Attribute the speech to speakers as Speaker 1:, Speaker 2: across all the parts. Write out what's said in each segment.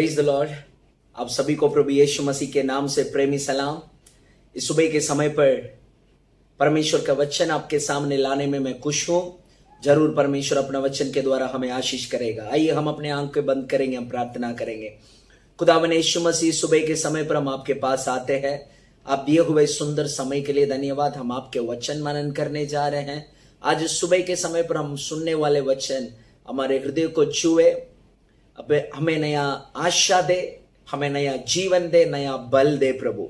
Speaker 1: Praise the Lord. आप सभी को प्रभु यीशु मसीह के नाम से प्रेमी सलाम। इस सुबह के समय पर परमेश्वर का वचन आपके सामने लाने में मैं खुश हूं। जरूर परमेश्वर अपना वचन के द्वारा हमें आशीष करेगा। आइए हम अपने आंखें बंद करेंगे, हम प्रार्थना करेंगे। खुदावंद यीशु मसीह, सुबह के समय पर हम आपके पास आते हैं। आप दिए हुए सुंदर समय के लिए धन्यवाद। हम आपके वचन मनन करने जा रहे हैं। आज सुबह के समय पर हम सुनने वाले वचन हमारे हृदय को छुए, अब हमें नया आशा दे, हमें नया जीवन दे, नया बल दे। प्रभु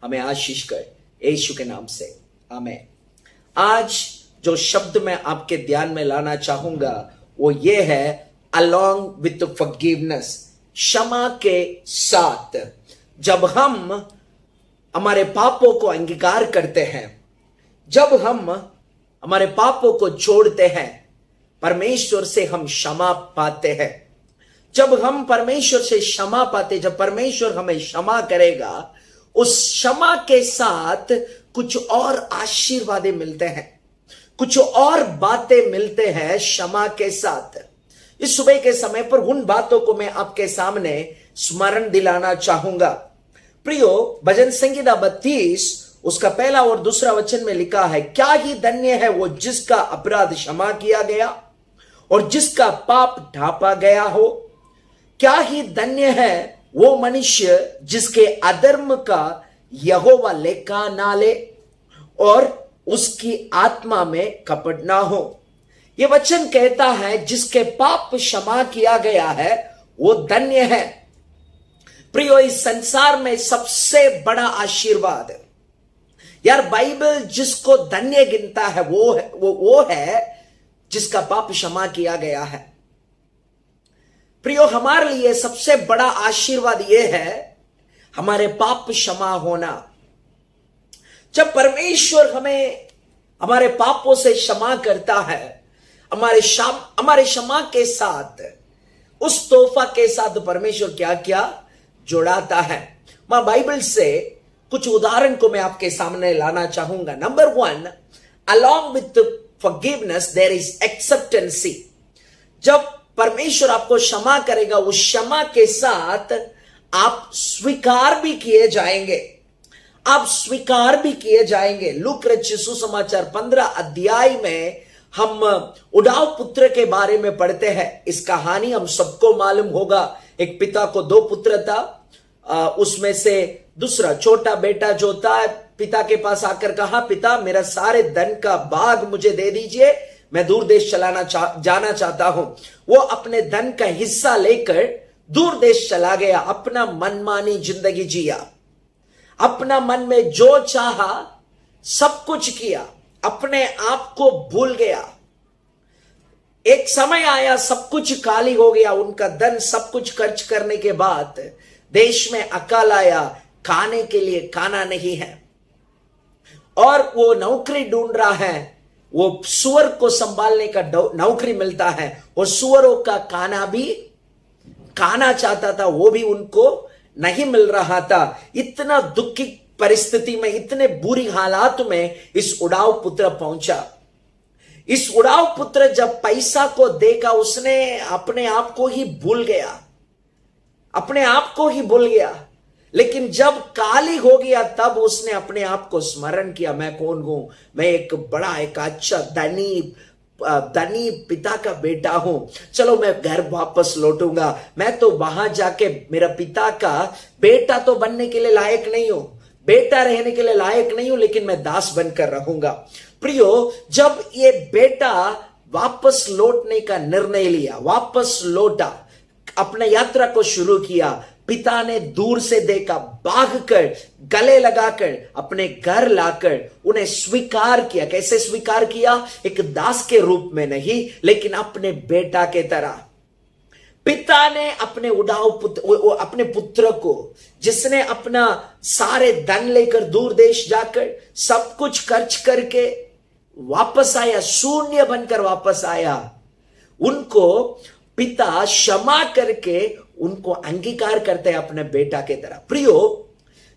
Speaker 1: हमें आशीष कर यीशु के नाम से, आमीन। आज जो शब्द मैं आपके ध्यान में लाना चाहूंगा वो ये है, अलोंग विथ फॉरगिवनेस, क्षमा के साथ। जब हम हमारे पापों को अंगीकार करते हैं, जब हम हमारे पापों को छोड़ते हैं, परमेश्वर से हम क्षमा पाते हैं। जब हम परमेश्वर से क्षमा पाते, जब परमेश्वर हमें क्षमा करेगा, उस क्षमा के साथ कुछ और आशीर्वाद मिलते हैं, कुछ और बातें मिलते हैं क्षमा के साथ। इस सुबह के समय पर उन बातों को मैं आपके सामने स्मरण दिलाना चाहूंगा। प्रियो, भजन संहिता 32 उसका पहला और दूसरा वचन में लिखा है, क्या ही धन्य है वो जिसका अपराध क्षमा किया गया और जिसका पाप ढांपा गया हो। क्या ही धन्य है वो मनुष्य जिसके अधर्म का यहोवा लेखा ना ले और उसकी आत्मा में कपट ना हो। यह वचन कहता है, जिसके पाप क्षमा किया गया है वो धन्य है। प्रियो, इस संसार में सबसे बड़ा आशीर्वाद है यार, बाइबल जिसको धन्य गिनता है वो है जिसका पाप क्षमा किया गया है। प्रियो, हमारे लिए सबसे बड़ा आशीर्वाद यह है हमारे पाप क्षमा होना। जब परमेश्वर हमें हमारे पापों से क्षमा करता है, हमारे क्षमा के साथ, उस तोहफा के साथ परमेश्वर क्या क्या जोड़ाता है। मैं बाइबल से कुछ उदाहरण को मैं आपके सामने लाना चाहूंगा। Number 1, along with forgiveness there is acceptancy. जब परमेश्वर आपको क्षमा करेगा, उस क्षमा के साथ आप स्वीकार भी किए जाएंगे, आप स्वीकार भी किए जाएंगे। लूक रचित सुसमाचार 15 अध्याय में हम उड़ाव पुत्र के बारे में पढ़ते हैं। इस कहानी हम सबको मालूम होगा। एक पिता को 2 पुत्र था, उसमें से दूसरा छोटा बेटा जो था, पिता के पास आकर कहा, पिता मेरा सारे धन का भाग मुझे दे दीजिए, मैं दूर देश जाना चाहता हूं। वो अपने धन का हिस्सा लेकर दूर देश चला गया, अपना मनमानी जिंदगी जिया, अपना मन में जो चाहा सब कुछ किया, अपने आप को भूल गया। एक समय आया, सब कुछ खाली हो गया, उनका धन सब कुछ खर्च करने के बाद देश में अकाल आया, खाने के लिए खाना नहीं है और वो नौकरी ढूंढ रहा है। वो सुअर को संभालने का नौकरी मिलता है और सुअरों का खाना चाहता था, वो भी उनको नहीं मिल रहा था। इतना दुखी परिस्थिति में, इतने बुरी हालात में इस उड़ाव पुत्र पहुंचा। इस उड़ाव पुत्र जब पैसा को देखा, उसने अपने आप को ही भूल गया, अपने आप को ही भूल गया। लेकिन जब काली हो गया तब उसने अपने आप को स्मरण किया, मैं कौन हूं, मैं एक अच्छा धनी पिता का बेटा हूं। चलो मैं घर वापस लौटूंगा, मैं तो वहां जाके मेरा पिता का बेटा तो बनने के लिए लायक नहीं हूं, बेटा रहने के लिए लायक नहीं हूं, लेकिन मैं दास बनकर रहूंगा। प्रियो, जब ये बेटा वापस लौटने का निर्णय लिया, वापस लौटा, अपने यात्रा को शुरू किया, पिता ने दूर से देखा, भागकर गले लगाकर अपने घर लाकर उन्हें स्वीकार किया। कैसे स्वीकार किया? एक दास के रूप में नहीं, लेकिन अपने बेटा के तरह। पिता ने अपने अपने पुत्र को, जिसने अपना सारे धन लेकर दूर देश जाकर सब कुछ खर्च करके वापस आया, शून्य बनकर वापस आया, उनको पिता क्षमा करके उनको अंगीकार करते हैं अपने बेटा के तरह। प्रियो,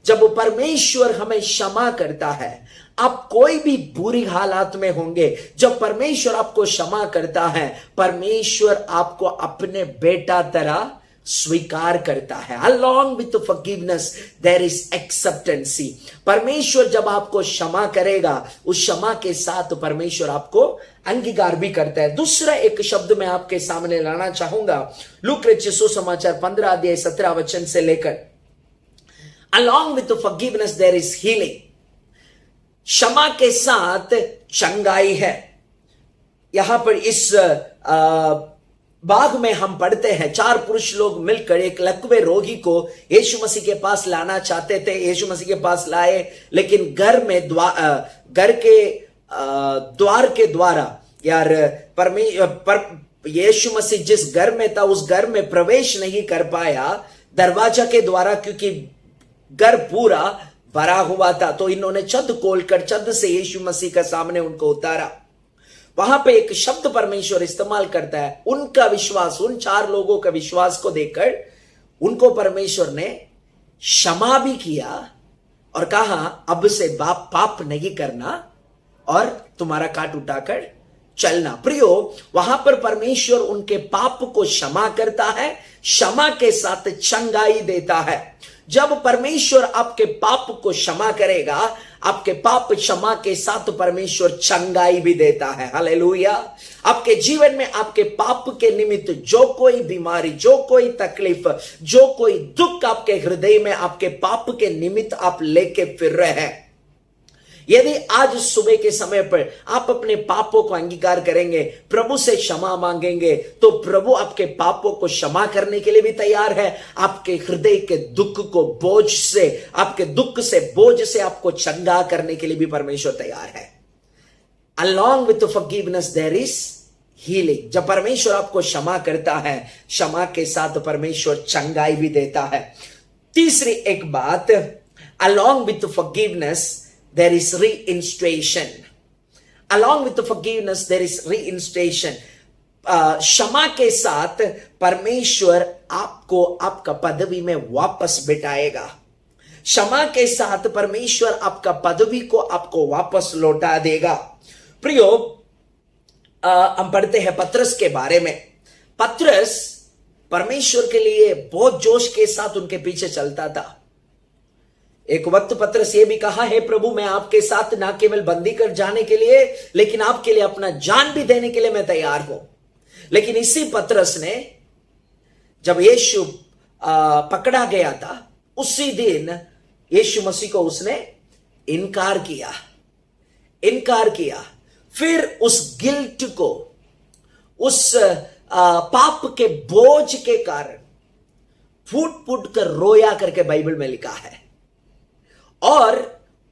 Speaker 1: जब परमेश्वर हमें क्षमा करता है, आप कोई भी बुरी हालात में होंगे, जब परमेश्वर आपको क्षमा करता है, परमेश्वर आपको अपने बेटा तरह स्वीकार करता है। along with forgiveness there is acceptancy। परमेश्वर जब आपको क्षमा करेगा, उस क्षमा के साथ परमेश्वर आपको अंगीकार भी करता है। दूसरा एक शब्द मैं आपके सामने लाना चाहूंगा, लूका रचित सुसमाचार 15 अध्याय 17 वचन से लेकर, along with forgiveness there is healing। क्षमा के साथ चंगाई है। यहां पर इस बाग में हम पढ़ते हैं, 4 पुरुष लोग मिलकर एक लकवे रोगी को यीशु मसीह के पास लाना चाहते थे। यीशु मसीह के पास लाए, लेकिन घर के द्वार के द्वारा यार यीशु मसीह जिस घर में था उस घर में प्रवेश नहीं कर पाया दरवाजा के द्वारा, क्योंकि घर पूरा भरा हुआ था। तो इन्होंने छत खोलकर छत से यीशु मसीह का सामने उनको उतारा। वहां पे एक शब्द परमेश्वर इस्तेमाल करता है, उनका विश्वास, उन 4 लोगों का विश्वास को देखकर उनको परमेश्वर ने क्षमा भी किया और कहा अब से पाप नहीं करना और तुम्हारा काट उठाकर चलना। प्रियो, वहां पर परमेश्वर उनके पाप को क्षमा करता है, क्षमा के साथ चंगाई देता है। जब परमेश्वर आपके पाप को क्षमा करेगा, आपके पाप क्षमा के साथ परमेश्वर चंगाई भी देता है। हालेलुया। आपके जीवन में आपके पाप के निमित्त जो कोई बीमारी, जो कोई तकलीफ, जो कोई दुख आपके हृदय में आपके पाप के निमित्त आप लेके फिर रहे हैं, यदि आज सुबह के समय पर आप अपने पापों को अंगीकार करेंगे, प्रभु से क्षमा मांगेंगे, तो प्रभु आपके पापों को क्षमा करने के लिए भी तैयार है। आपके हृदय के दुख को बोझ से, आपके दुख से बोझ से आपको चंगा करने के लिए भी परमेश्वर तैयार है। Along with forgiveness there is healing। जब परमेश्वर आपको क्षमा करता है, क्षमा के साथ परमेश्वर चंगाई भी देता है। तीसरी एक बात, along with forgiveness there is reinstatation। along with the forgiveness there is reinstatation। क्षमा के साथ परमेश्वर आपको आपका पदवी में वापस बिठाएगा। क्षमा के साथ परमेश्वर आपका पदवी को आपको वापस लौटा देगा। प्रियो, हम पढ़ते हैं पतरस के बारे में। पतरस परमेश्वर के लिए बहुत जोश के साथ उनके पीछे चलता था। एक वक्त पतरस ये भी कहा, हे प्रभु, मैं आपके साथ ना केवल बंदी कर जाने के लिए, लेकिन आपके लिए अपना जान भी देने के लिए मैं तैयार हूं। लेकिन इसी पतरस ने, जब यीशु पकड़ा गया था, उसी दिन यीशु मसीह को उसने इनकार किया। फिर उस गिल्ट को, उस पाप के बोझ के कारण फूट फूट कर रोया करके बाइबल में लिखा है। और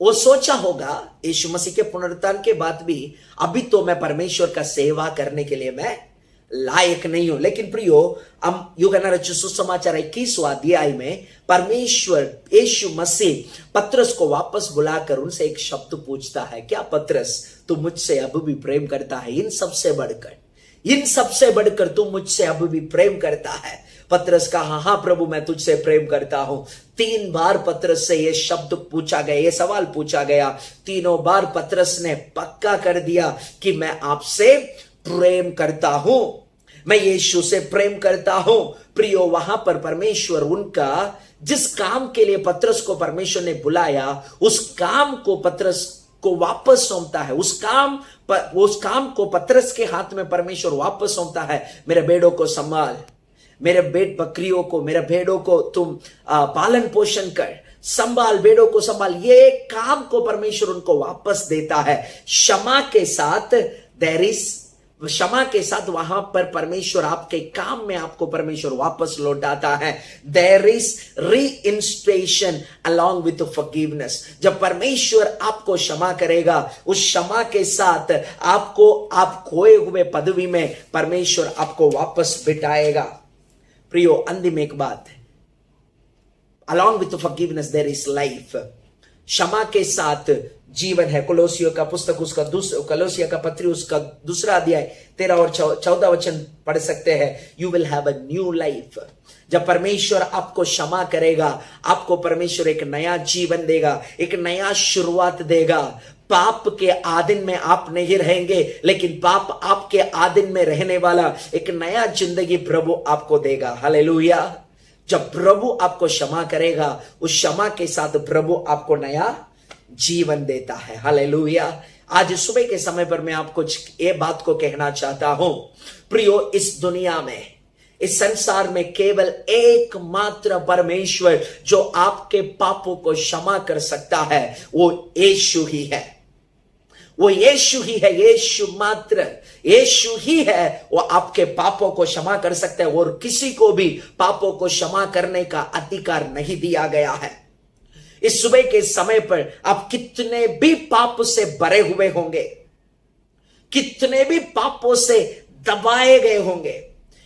Speaker 1: वो सोचा होगा यीशु मसीह के पुनरुत्थान के बाद भी अभी तो मैं परमेश्वर का सेवा करने के लिए मैं लायक नहीं हूं। लेकिन प्रियो, हम यूहन्ना रचित सुसमाचार 21वां अध्याय में परमेश्वर यीशु मसीह पतरस को वापस बुलाकर उनसे एक शब्द पूछता है, क्या पतरस, तू मुझसे अब भी प्रेम करता है? इन सबसे बढ़कर तू मुझसे अब भी प्रेम करता है? पतरस कहा, हाँ प्रभु, मैं तुझसे प्रेम करता हूं। 3 बार पतरस से यह शब्द पूछा गया, यह सवाल पूछा गया। तीनों बार पतरस ने पक्का कर दिया कि मैं आपसे प्रेम करता हूं, मैं यीशु से प्रेम करता हूं। प्रियो, वहां पर परमेश्वर उनका जिस काम के लिए पतरस को परमेश्वर ने बुलाया, उस काम को पतरस को वापस सौंपता है। उस काम को पतरस के हाथ में परमेश्वर वापस सौंपता है। मेरे भेड़ों को संभाल, मेरे बकरियों को, मेरे भेड़ों को तुम पालन पोषण कर, संभाल, भेड़ों को संभाल। ये काम को परमेश्वर उनको वापस देता है। क्षमा के साथ वहां पर परमेश्वर आपके काम में आपको परमेश्वर वापस लौटाता है। There is reinstatement along with forgiveness. जब परमेश्वर आपको क्षमा करेगा, उस क्षमा के साथ आपको आप खोए हुए पदवी में परमेश्वर आपको वापस बिठाएगा। प्रियो, अंतिम एक बात है, along with forgiveness there is life. क्षमा के साथ जीवन है। कोलोसियों का पुस्तक कोलोसिया का पत्री उसका 2 अध्याय 13 और 14 वचन पढ़ सकते हैं। You will have a new life. जब परमेश्वर आपको क्षमा करेगा, आपको परमेश्वर एक नया जीवन देगा, एक नया शुरुआत देगा। पाप के आदिन में आप नहीं रहेंगे, लेकिन पाप आपके आदिन में रहने वाला एक नया जिंदगी प्रभु आपको देगा। हालेलुया। जब प्रभु आपको क्षमा करेगा, उस क्षमा के साथ प्रभु आपको नया जीवन देता है। हालेलुया। आज सुबह के समय पर मैं आपको ये बात को कहना चाहता हूं, प्रियो, इस दुनिया में, इस संसार में केवल एकमात्र परमेश्वर जो आपके पापों को क्षमा कर सकता है वो यीशु ही है। वो यीशु ही है, यीशु मात्र, यीशु ही है। वो आपके पापों को क्षमा कर सकता है और किसी को भी पापों को क्षमा करने का अधिकार नहीं दिया गया है। इस सुबह के समय पर आप कितने भी पाप से भरे हुए होंगे, कितने भी पापों से दबाए गए होंगे,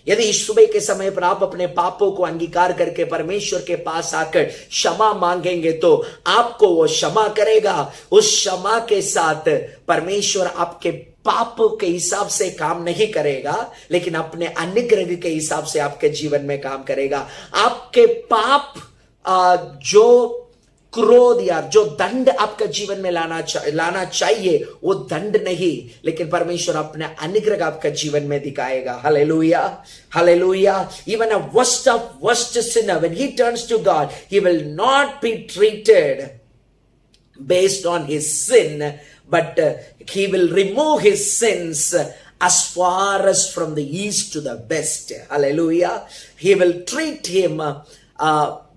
Speaker 1: यदि इस सुबह के समय पर आप अपने पापों को अंगीकार करके परमेश्वर के पास आकर क्षमा मांगेंगे तो आपको वो क्षमा करेगा। उस क्षमा के साथ परमेश्वर आपके पापों के हिसाब से काम नहीं करेगा, लेकिन अपने अनुग्रह के हिसाब से आपके जीवन में काम करेगा। आपके पाप जो क्रोध या जो दंड आपका जीवन में लाना चाहिए वो दंड नहीं, लेकिन परमेश्वर अपने अनुग्रह आपका जीवन में दिखाएगा। Hallelujah, hallelujah. Even a worst sinner, when he turns to God, he will not be treated based on his sin, but he will remove his sins as far as from the east to the west. Hallelujah. He will treat him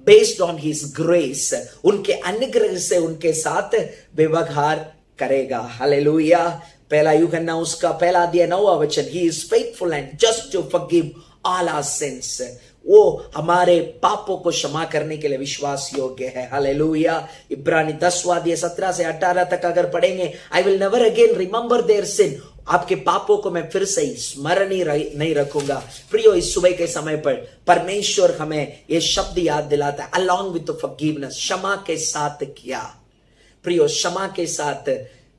Speaker 1: based on his grace, उनके अनुग्रह से उनके साथ व्यवहार करेगा। Hallelujah. पहला यूहन्ना उसका पहला अध्याय 9वां वचन, he is faithful and just to forgive all our sins. वो हमारे पापों को क्षमा करने के लिए विश्वास योग्य है। हालेलुया। इब्रानी 10वां अध्याय 17 से 18 तक अगर पढ़ेंगे, I will never again remember their sin, आपके पापों को मैं फिर से स्मरण ही नहीं रखूंगा। प्रियो, इस सुबह के समय पर परमेश्वर हमें ये शब्द याद दिलाता है, अलॉन्ग विद फॉरगिवनेस, क्षमा के साथ किया। प्रियो, क्षमा के साथ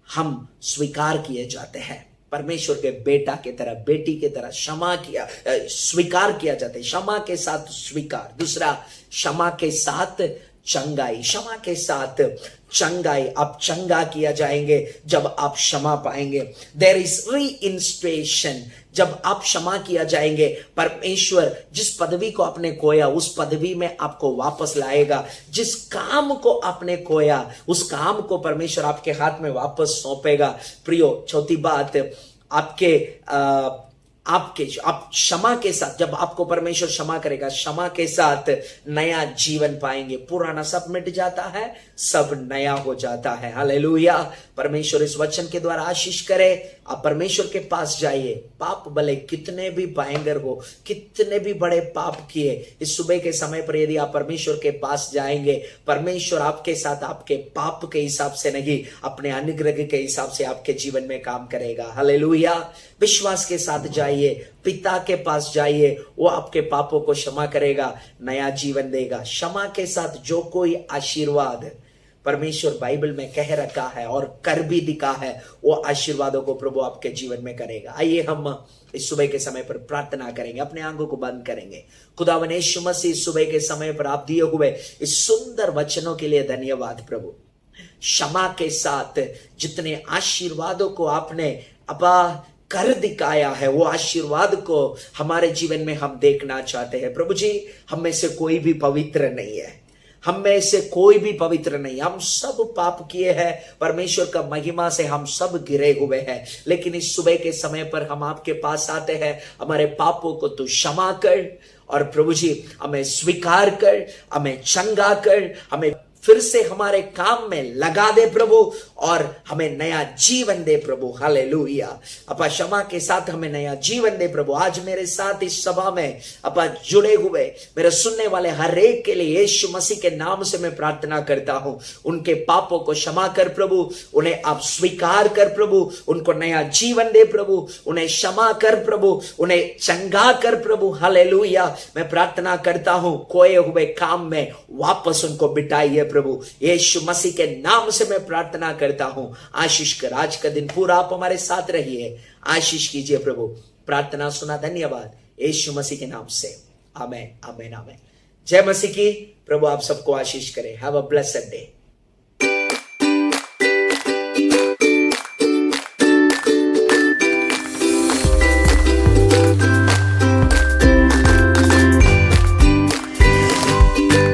Speaker 1: हम स्वीकार किए जाते हैं, परमेश्वर के बेटा की तरह, बेटी की तरह क्षमा किया, स्वीकार किया जाता है। क्षमा के साथ स्वीकार। दूसरा, क्षमा के साथ चंगाई। क्षमा के साथ चंगाई, आप चंगा किया जाएंगे जब आप क्षमा पाएंगे। देयर इज रीइंस्टेशन, जब आप क्षमा किया जाएंगे, परमेश्वर जिस पदवी को आपने खोया उस पदवी में आपको वापस लाएगा। जिस काम को आपने खोया उस काम को परमेश्वर आपके हाथ में वापस सौंपेगा। प्रियो, चौथी बात, आप क्षमा के साथ, जब आपको परमेश्वर क्षमा करेगा, क्षमा के साथ नया जीवन पाएंगे। पुराना सब मिट जाता है, सब नया हो जाता है। हालेलुया। परमेश्वर इस वचन के द्वारा आशीष करे। आप परमेश्वर के पास जाइए। पाप भले कितने भी भयंकर हो, कितने भी बड़े पाप किए, इस सुबह के समय पर यदि आप परमेश्वर के पास जाएंगे, परमेश्वर आपके साथ आपके पाप के हिसाब से नहीं, अपने अनुग्रह के हिसाब से आपके जीवन में काम करेगा। हालेलुया। विश्वास के साथ जाइए, पिता के पास जाइए, वो आपके पापों को क्षमा करेगा, नया जीवन देगा। क्षमा के साथ जो कोई आशीर्वाद परमेश्वर बाइबल में कह रखा है और कर भी दिखा है, वो आशीर्वादों को प्रभु आपके जीवन में करेगा। आइए हम इस सुबह के समय पर प्रार्थना करेंगे, अपने आंखों को बंद करेंगे। खुदावन यीशु मसीह, इस सुबह के समय पर आप दिए हुए इस सुंदर वचनों के लिए धन्यवाद प्रभु। क्षमा के साथ जितने आशीर्वादों को आपने अपा कर दिखाया है, वो आशीर्वाद को हमारे जीवन में हम देखना चाहते हैं। प्रभु जी, हम में से कोई भी पवित्र नहीं है, हम में से कोई भी पवित्र नहीं, हम सब पाप किए हैं, परमेश्वर का महिमा से हम सब गिरे हुए हैं। लेकिन इस सुबह के समय पर हम आपके पास आते हैं, हमारे पापों को तू क्षमा कर और प्रभु जी हमें स्वीकार कर, हमें चंगा कर, हमें फिर से हमारे काम में लगा दे प्रभु और हमें नया जीवन दे प्रभु। हालेलुया। अपा क्षमा के साथ हमें नया जीवन दे प्रभु। आज मेरे साथ इस सभा में अपा जुड़े हुए मेरे सुनने वाले हर एक के लिए यीशु मसीह के नाम से मैं प्रार्थना करता हूं, उनके पापों को क्षमा कर प्रभु, उन्हें आप स्वीकार कर प्रभु, उनको नया जीवन दे प्रभु, उन्हें क्षमा कर प्रभु, उन्हें चंगा कर प्रभु। हालेलुया। मैं प्रार्थना करता हूं, खोए हुए काम में वापस उनको बिठाइए प्रभु। यीशु मसीह के नाम से मैं प्रार्थना करता हूं, आशीष कर। आज का दिन पूरा आप हमारे साथ रहिए, आशीष कीजिए प्रभु। प्रार्थना सुना, धन्यवाद यीशु मसीह के नाम से। आमेन, आमेन, आमेन। जय मसीह की। प्रभु आप सबको आशीष करे। Have a blessed day.